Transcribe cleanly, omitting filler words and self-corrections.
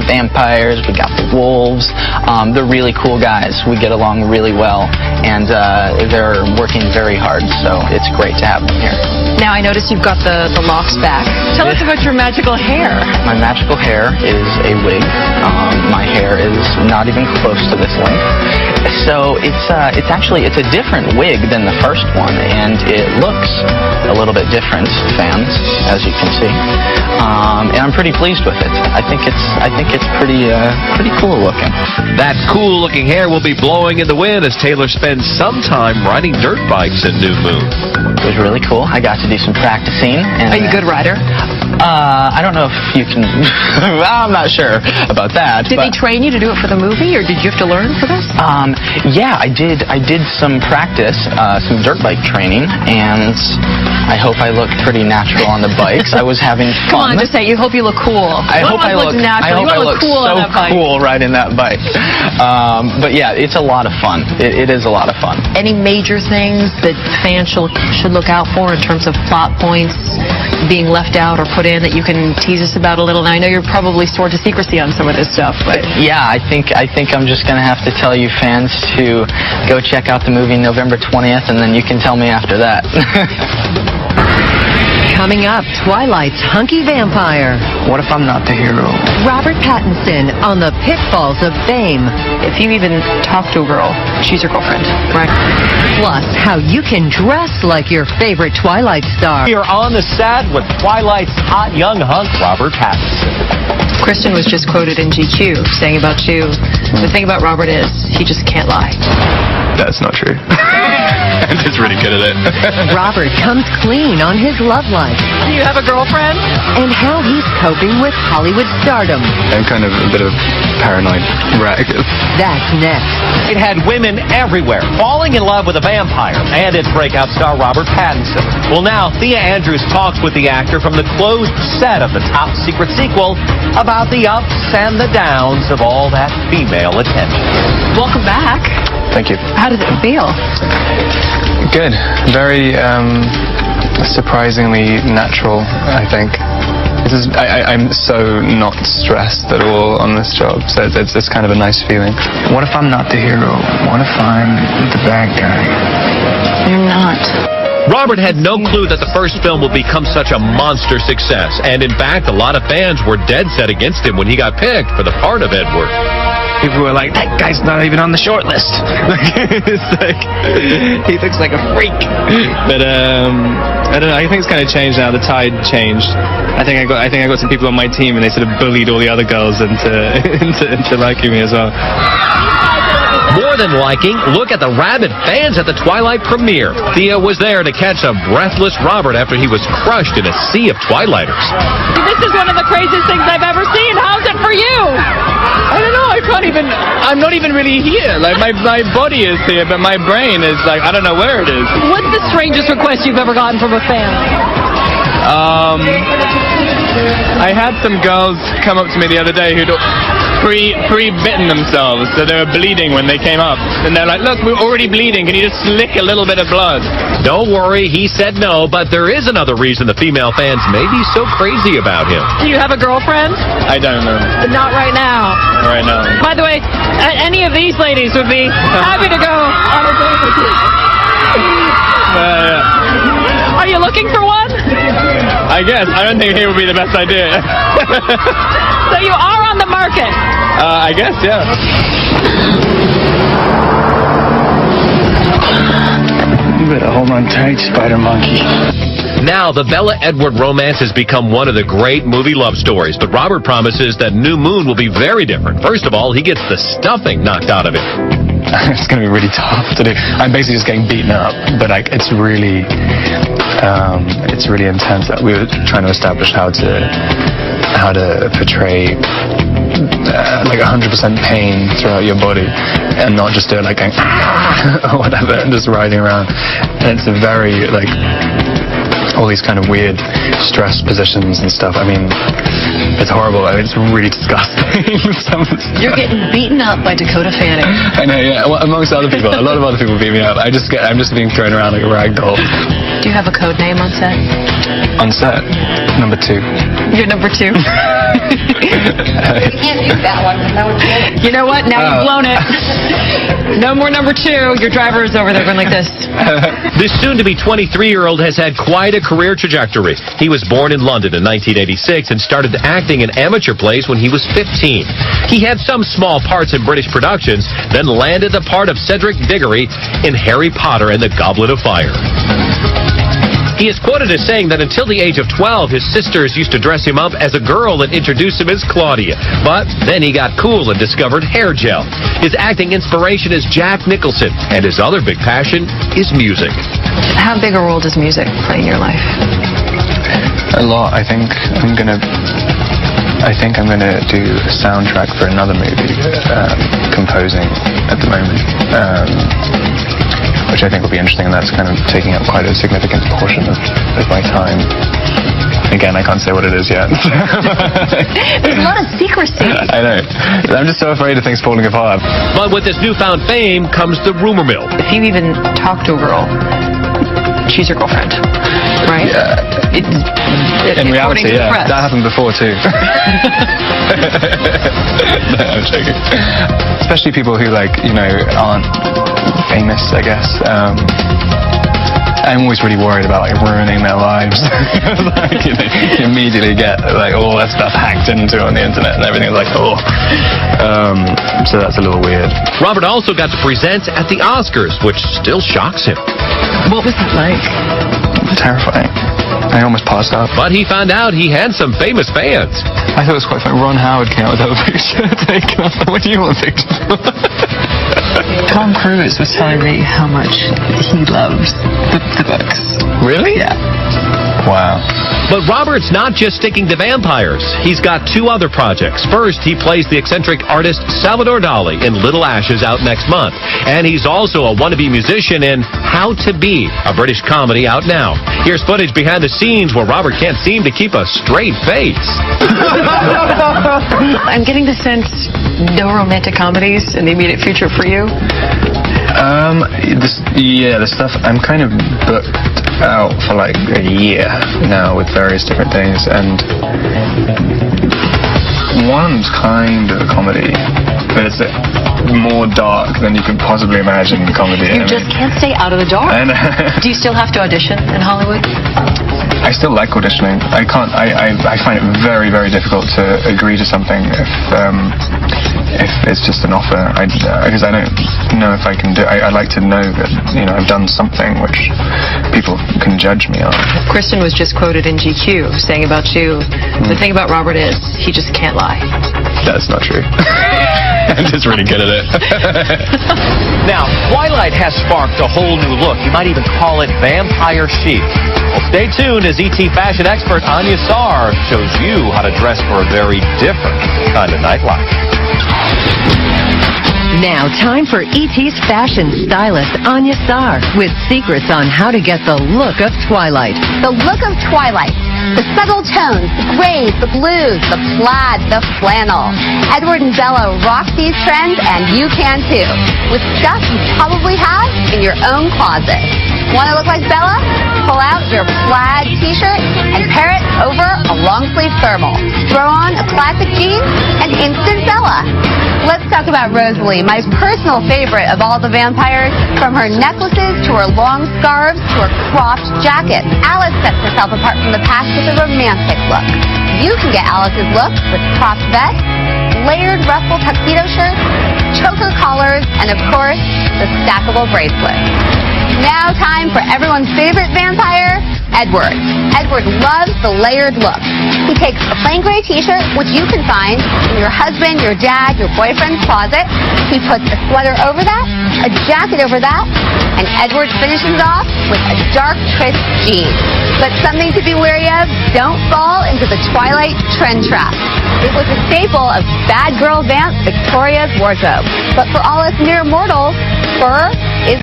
vampires, we got the wolves. They're really cool guys. We get along really well, and they're working very hard, so it's great to have them here. Now, I noticed you've got the locks back. Tell us about your magical hair. My magical hair is a wig. My hair is not even close to this length. So it's a different wig than the first one, and it looks a little bit different, fans, as you can see. And I'm pretty pleased with it. I think it's pretty cool looking. That cool looking hair will be blowing in the wind as Taylor spends some time riding dirt bikes in New Moon. It was really cool. I got to do some practicing. And, Are you a good rider? I don't know if you can. I'm not sure about that. Did they train you to do it for the movie, or did you have to learn for this? Yeah, I did some practice, some dirt bike training, and I hope I look pretty natural on the bikes. I was having fun. Come on, just say you hope you look cool. I hope I look cool so cool riding that bike. But yeah, it's a lot of fun. It is a lot of fun. Any major things that fans should look out for in terms of plot points being left out or put in that you can tease us about a little? Now, I know you're probably sworn to secrecy on some of this stuff, but yeah, I think I'm just gonna have to tell you fans to go check out the movie November 20th, and then you can tell me after that. Coming up, Twilight's hunky vampire. What if I'm not the hero? Robert Pattinson on the pitfalls of fame. if you even talk to a girl, she's your girlfriend, right? Plus, how you can dress like your favorite Twilight star. We are on the set with Twilight's hot young hunk, Robert Pattinson. Kristen was just quoted in GQ saying about you, the thing about Robert is he just can't lie. That's not true. I'm just really good at it. Robert comes clean on his love life. Do you have a girlfriend? And how he's coping with Hollywood stardom. I'm kind of a bit of a paranoid wreck. That's next. It had women everywhere falling in love with a vampire and its breakout star Robert Pattinson. Well, now Thea Andrews talks with the actor from the closed set of the top secret sequel about the ups and the downs of all that female attention. Welcome back. Thank you. How did it feel? Good. Very surprisingly natural, I think. I'm so not stressed at all on this job, so it's kind of a nice feeling. What if I'm not the hero? What if I'm the bad guy? You're not. Robert had no clue that the first film would become such a monster success, and in fact, a lot of fans were dead set against him when he got picked for the part of Edward. People were like, that guy's not even on the short list. It's like, he looks like a freak. But I don't know. I think it's kind of changed now. The tide changed. I think I got some people on my team, and they sort of bullied all the other girls into liking me as well. More than liking, look at the rabid fans at the Twilight premiere. Thea was there to catch a breathless Robert after he was crushed in a sea of Twilighters. This is one of the craziest things I've ever seen. How's it for you? I don't know. I'm not even really here. Like my body is here, but my brain is like, I don't know where it is. What's the strangest request you've ever gotten from a fan? I had some girls come up to me the other day who'd pre-bitten themselves, so they were bleeding when they came up. And they're like, look, we're already bleeding. Can you just lick a little bit of blood? Don't worry, he said no, but there is another reason the female fans may be so crazy about him. Do you have a girlfriend? I don't know. Not right now. Right now. By the way, any of these ladies would be happy to go on a date with you. Yeah. Are you looking for one? I guess. I don't think he would be the best idea. So you are on the market? I guess, yeah. You better hold on tight, Spider Monkey. Now, the Bella-Edward romance has become one of the great movie love stories, but Robert promises that New Moon will be very different. First of all, he gets the stuffing knocked out of him. It's going to be really tough to do. I'm basically just getting beaten up, but like it's really intense. We were trying to establish how to portray like 100% pain throughout your body, and not just do it like going or whatever, and just riding around. And it's a very like all these kind of weird stress positions and stuff. I mean, it's horrible. I mean, it's really disgusting. You're getting beaten up by Dakota Fanning. I know, yeah. Well, amongst other people, a lot of other people beat me up. I'm just being thrown around like a rag doll. Do you have a code name on set? On set, number 2. You're number 2. can't do that one. You know what? Now you've blown it. No more number 2. Your driver is over there going like this. This soon-to-be 23-year-old has had quite a career trajectory. He was born in London in 1986 and started acting in amateur plays when he was 15. He had some small parts in British productions, then landed the part of Cedric Diggory in Harry Potter and the Goblet of Fire. He is quoted as saying that until the age of 12, his sisters used to dress him up as a girl and introduce him as Claudia. But then he got cool and discovered hair gel. His acting inspiration is Jack Nicholson, and his other big passion is music. How big a role does music play in your life? A lot. I think I'm gonna do a soundtrack for another movie, composing at the moment, which I think will be interesting, and that's kind of taking up quite a significant portion of my time. Again, I can't say what it is yet. There's a lot of secrecy. I know. I'm just so afraid of things falling apart. But with this newfound fame comes the rumor mill. If you even talk to a girl, she's your girlfriend, right? Yeah. In reality, yeah. That happened before, too. No, I'm joking. Especially people who, aren't famous, I guess. I'm always really worried about ruining their lives. You immediately get all that stuff hacked into on the internet and everything is so that's a little weird. Robert also got to present at the Oscars, which still shocks him. What was that like? Terrifying. I almost passed out. But he found out he had some famous fans. I thought it was quite funny. Ron Howard came out with a picture taken. I was like, what do you want pictures for? Tom Cruise was telling me how much he loves the books. Really? Yeah. Wow. But Robert's not just sticking to vampires. He's got 2 other projects. First, he plays the eccentric artist Salvador Dali in Little Ashes out next month. And he's also a wannabe musician in How to Be, a British comedy out now. Here's footage behind the scenes where Robert can't seem to keep a straight face. I'm getting the sense no romantic comedies in the immediate future for you. The stuff, I'm kind of booked out for a year now with various different things, and one's kind of a comedy, but it's more dark than you can possibly imagine in comedy. You just can't stay out of the dark. Do you still have to audition in Hollywood? I still like auditioning. I can't. I find it very, very difficult to agree to something if it's just an offer. Because I don't know if I can do. I like to know that I've done something which people can judge me on. Kristen was just quoted in GQ saying about you, the thing about Robert is he just can't lie. That's not true. I'm just really good at it. Now, Twilight has sparked a whole new look. You might even call it vampire chic. Well, stay tuned as ET fashion expert Anya Sarr shows you how to dress for a very different kind of nightlife. Now, time for E.T.'s fashion stylist, Anya Sarr, with secrets on how to get the look of Twilight. The look of Twilight. The subtle tones, the grays, the blues, the plaid, the flannel. Edward and Bella rock these trends, and you can too, with stuff you probably have in your own closet. Want to look like Bella? Pull out your plaid t-shirt and pair it over a long-sleeve thermal. Throw on a classic jean and instant Bella. Let's talk about Rosalie, my personal favorite of all the vampires. From her necklaces to her long scarves to her cropped jackets, Alice sets herself apart from the pack with a romantic look. You can get Alice's look with cropped vests, layered ruffle tuxedo shirts, choker collars, and of course, the stackable bracelet. Now time for everyone's favorite vampire, Edward. Edward loves the layered look. He takes a plain gray t-shirt, which you can find in your husband, your dad, your boyfriend's closet. He puts a sweater over that, a jacket over that, and Edward finishes it off with a dark, crisp jean. But something to be wary of, don't fall into the Twilight trend trap. It was a staple of bad girl vamp Victoria's wardrobe. But for all us mere mortals, fur is